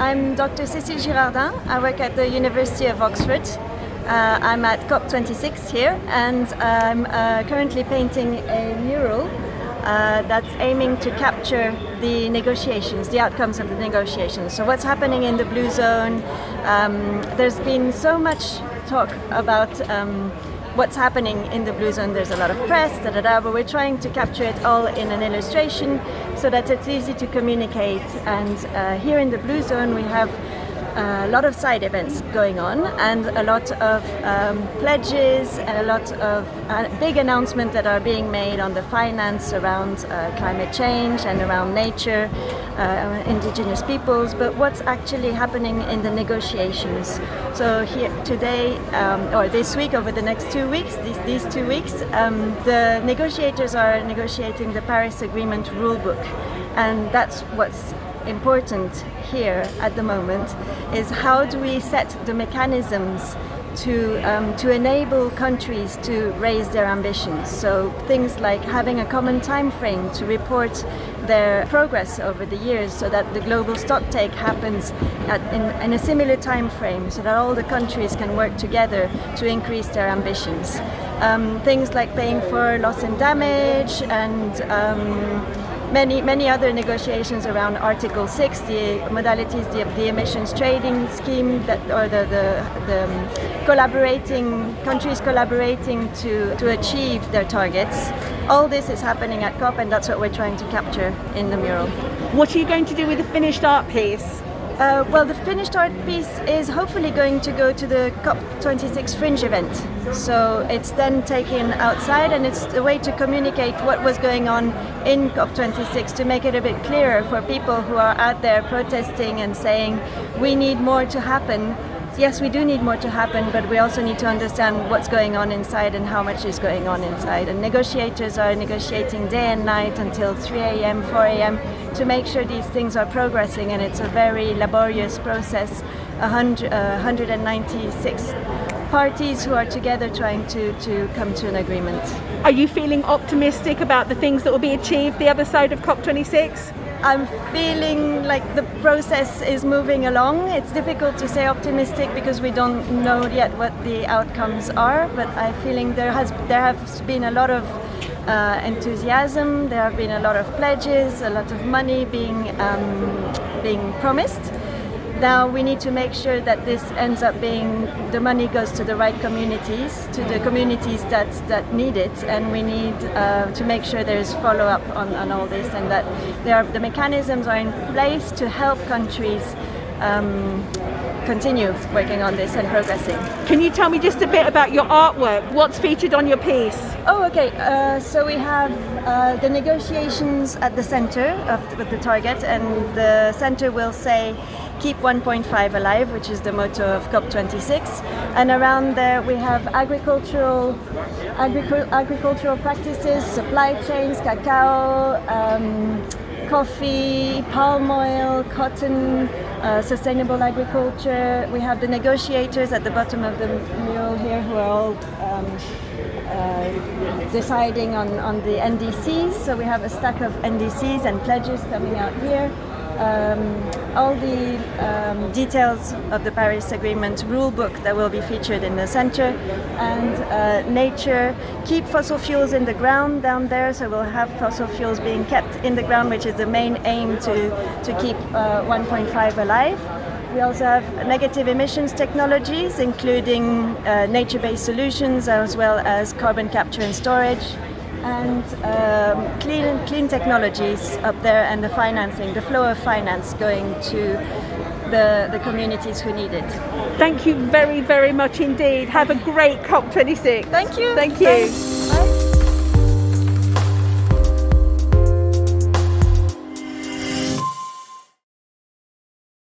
I'm Dr Cecile Girardin. I work at the University of Oxford. I'm at COP26 here, and I'm currently painting a mural that's aiming to capture the negotiations, the outcomes of the negotiations. So what's happening in the Blue Zone? There's been so much talk about what's happening in the Blue Zone. There's a lot of press, but we're trying to capture it all in an illustration so that it's easy to communicate. And here in the Blue Zone we have a lot of side events going on, and a lot of pledges and a lot of big announcements that are being made on the finance around climate change and around nature, indigenous peoples. But what's actually happening in the negotiations? So here today, or this week, over the next 2 weeks, these 2 weeks, the negotiators are negotiating the Paris Agreement rulebook, and that's what's important here at the moment, is how do we set the mechanisms to enable countries to raise their ambitions. So things like having a common time frame to report their progress over the years, so that the global stocktake happens in a similar time frame, so that all the countries can work together to increase their ambitions. Things like paying for loss and damage, and many other negotiations around Article 6, the modalities of the emissions trading scheme, or the countries collaborating to achieve their targets. All this is happening at COP, and that's what we're trying to capture in the mural. What are you going to do with the finished art piece? Well, the finished art piece is hopefully going to go to the COP26 fringe event. So it's then taken outside, and it's a way to communicate what was going on in COP26, to make it a bit clearer for people who are out there protesting and saying we need more to happen. Yes, we do need more to happen, but we also need to understand what's going on inside and how much is going on inside. And negotiators are negotiating day and night until 3 a.m., 4 a.m. to make sure these things are progressing, and it's a very laborious process. 196 parties who are together trying to come to an agreement. Are you feeling optimistic about the things that will be achieved the other side of COP26? I'm feeling like the process is moving along. It's difficult to say optimistic because we don't know yet what the outcomes are, but I'm feeling there has been a lot of enthusiasm. There have been a lot of pledges, a lot of money being promised. Now we need to make sure that this ends up being, the money goes to the right communities, to the communities that need it, and we need to make sure there's follow-up on all this, and that the mechanisms are in place to help countries continue working on this and progressing. Can you tell me just a bit about your artwork? What's featured on your piece? Oh, okay. So we have the negotiations at the center with the target, and the center will say keep 1.5 alive, which is the motto of COP26. And around there we have agricultural practices, supply chains, cacao, coffee, palm oil, cotton, sustainable agriculture. We have the negotiators at the bottom of the mural here, who are all deciding on the NDCs. So we have a stack of NDCs and pledges coming out here. All the details of the Paris Agreement rulebook that will be featured in the center, and nature. Keep fossil fuels in the ground down there, so we'll have fossil fuels being kept in the ground, which is the main aim to keep 1.5 alive. We also have negative emissions technologies, including nature-based solutions, as well as carbon capture and storage, and clean technologies up there, and the financing, the flow of finance going to the communities who need it. Thank you very, very much indeed. Have a great COP26. Thank you. Thank you. Thanks.